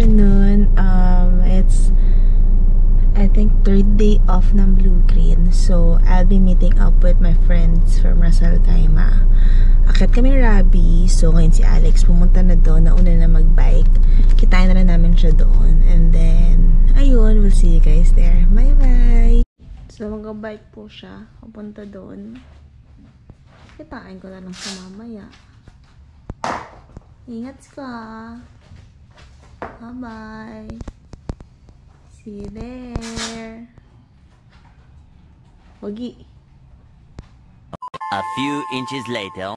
afternoon. It's I think third day off ng Blue Green. So I'll be meeting up with my friends from Ras Al Khaimah. Akit kami Rabi. So ngayon si Alex pumunta na doon. Nauna na mag-bike. Kitain na rin namin siya doon. And then, ayun, we'll see you guys there. Bye bye! So mag-bike po siya. Pupunta doon. Kitain ko na lang sa mamaya. Ingat ka! Bye-bye. See you there. Wagi. A few inches later.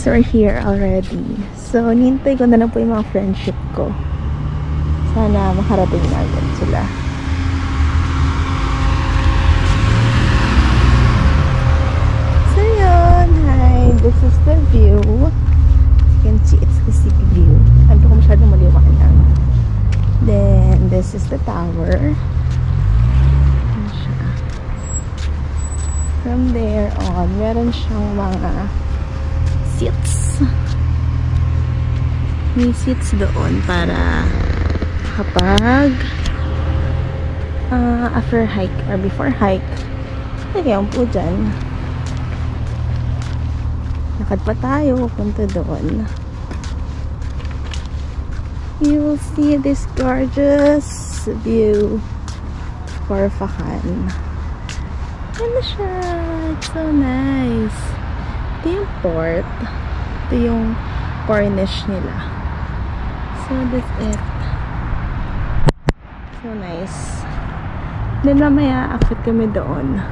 We're here already. So, nihintay ko na lang po yung mga friendship ko. Sana makarating na agad sila. So, yun. Hi. This is the view. As you can see, it's the city view. Ano ko masyadong maliwanag. Then, this is the tower. Ayan siya. From there on, meron siyang mga seats. May seats doon para kapag after hike or before hike, lagyan po dyan. Lakad pa tayo, punta doon. You will see this gorgeous view for Fakan. Ano siya? It's so nice. Ito yung port. Ito yung Cornish nila. So, that's it. So nice. Then, mamaya, akit kami doon.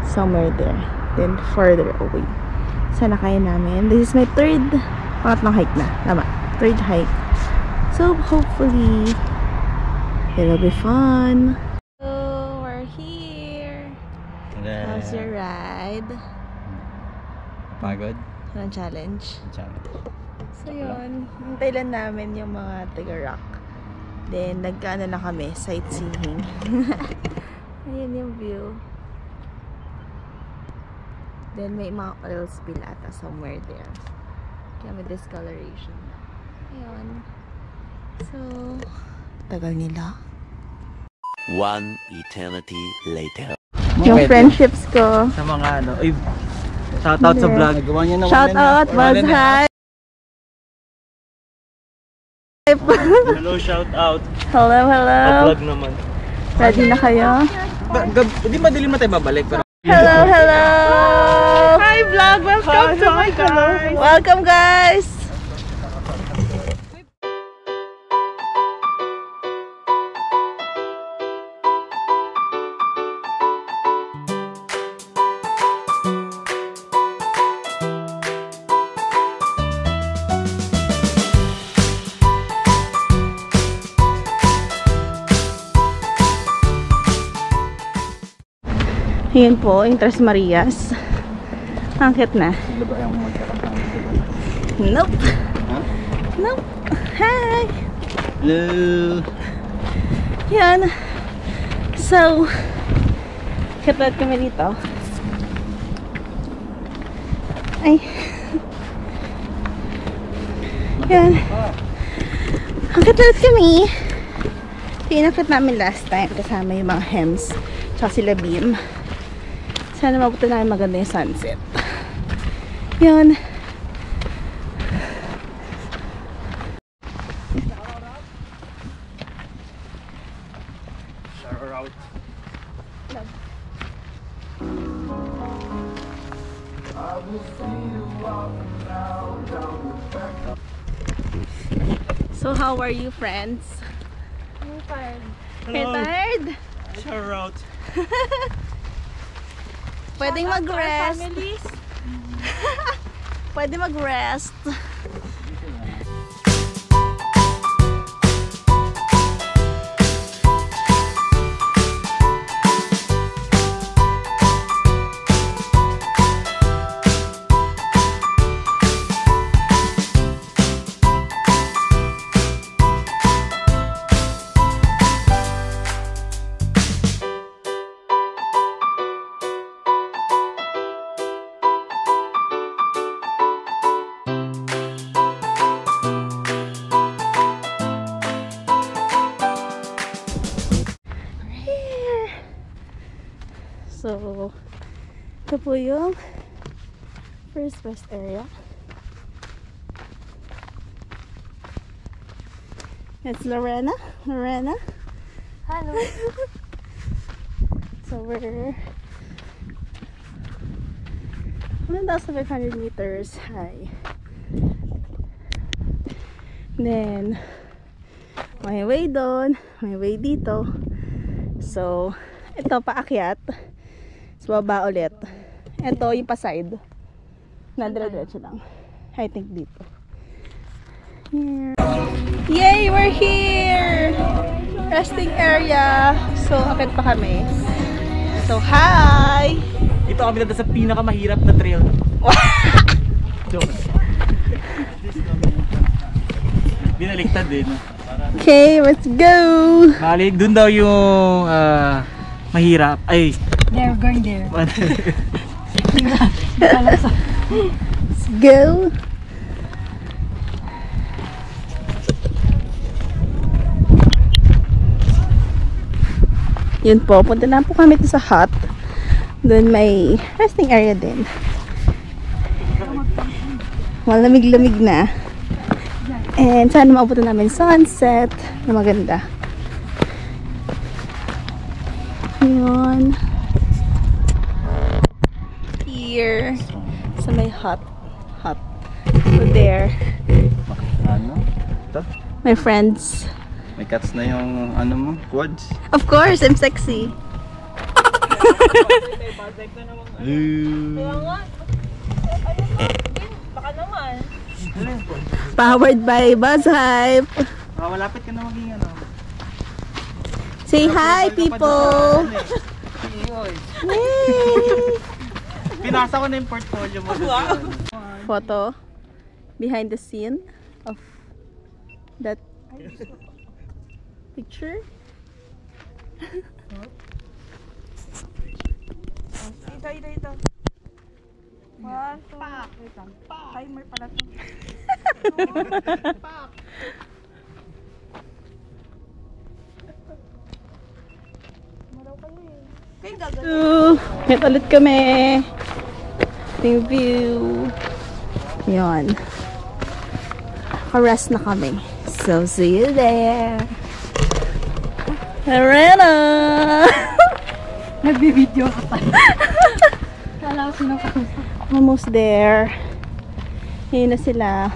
Somewhere there. Then, further away. Sana kaya namin. This is my pangatlong hike na. Tama. Third hike. So, hopefully, it'll be fun. So, we're here. How's your ride? Pagod? Anong challenge? So yun, hintay lang namin yung mga taga-rock. Then, nagkaano na kami, sightseeing. Ayan yung view. Then, may mga oil spill ata somewhere there. Kaya may discoloration. Ayun. So, tagal nila. One eternity later. Yung friendships ko. Sa mga ano, ay, shoutout sa vlog. Shoutout, Buzz Hi! Hello, shout out. Hello, hello. Vlog naman. Ready na kayo? Hindi madilim na tayo babalik pero Hello, hello. Hi vlog! Welcome to my guys! Welcome guys. Ayan po, yung Tres Marias. Angkit na. Nope. Nope. Hi. hello. Yan. So, katulad kami dito. Ay. Yan. Ang katulad kami. Pinakit namin last time kasama yung mga hems. Tsaka sila Beam. Sana mabuti namin maganda yung sunset. Yan. So how are you, friends? I'm tired. You're tired? Shout out. Pwedeng mag-rest. Families. Pwede mag-rest. So, ito po yung first rest area. It's Lorena. Lorena. Hello. So, we're 1,500 meters high. Then, may way doon, may way dito. So, ito paakyat. So, baba ulit. Ito yung pa-side. Nandira-diretso lang. I think dito. Here. Yay! We're here! Resting area. So, akit pa kami. So, hi! Ito kami na sa pinakamahirap na trail. Joke. Binaliktad din. Okay, let's go! Balik, dun daw yung mahirap. Ay, They're going there. Let's go! Yun po, punta na po kami sa hut. Doon may resting area din. Malamig-lamig na. And sana mauputan namin sunset na maganda. Yun. Here. Sa may hut. So there. Ano? Ito? My friends. May cuts na yung ano mo? Quads? Of course, I'm sexy. Baka naman. Powered by Buzz Hype. malapit ka na maging ano. Say hi, people! Yay! Pinasa ko na yung portfolio mo. Photo behind the scene of that picture. Ito. 1, 2, wait lang. Timer pala to. Hit ulit kami. Yung view. Yun. Ka-rest na kami. So see you there. Arena! Nagbibideo ka pa. Kala ko sino ka. Almost there. Yun na sila.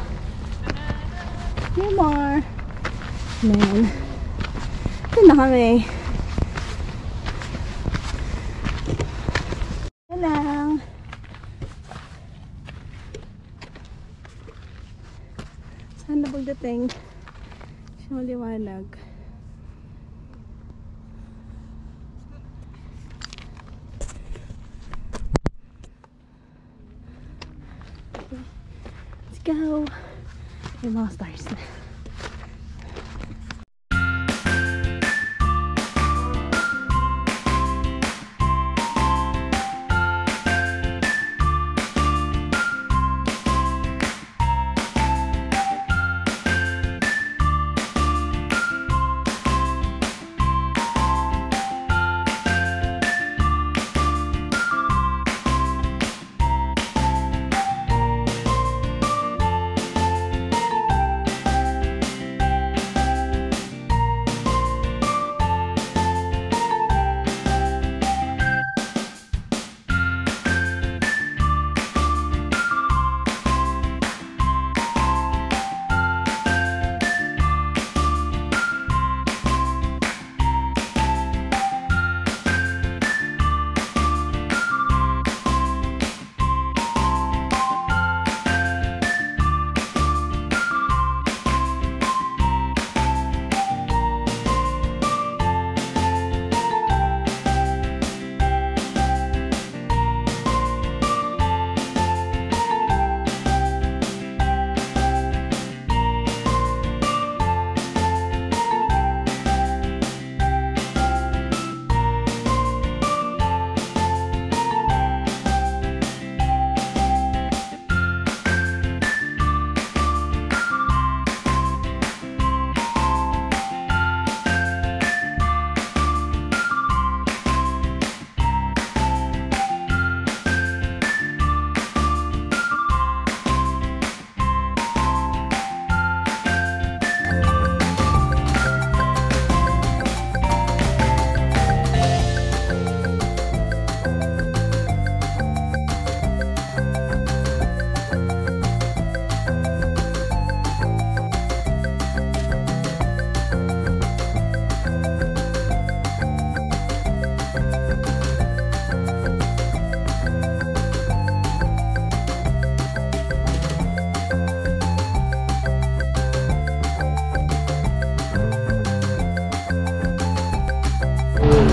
No more. Man. Ito na kami. Ito lang. Saan na pagdating? Siya maliwanag. Let's go. Yung mga stars na.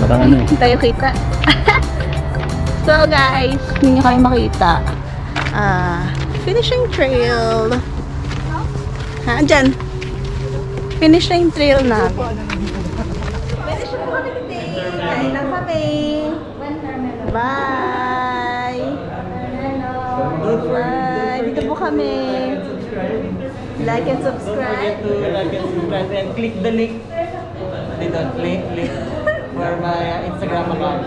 Parang ano eh. Hindi tayo kita. So guys, hindi nyo kayo makita. Finishing trail. Ha, dyan. Finishing trail namin. Finish na kami today. Kain lang kami. Bye. Bye. Dito po kami. Like and subscribe. Like and subscribe and click the link. Dito, link for my Instagram account.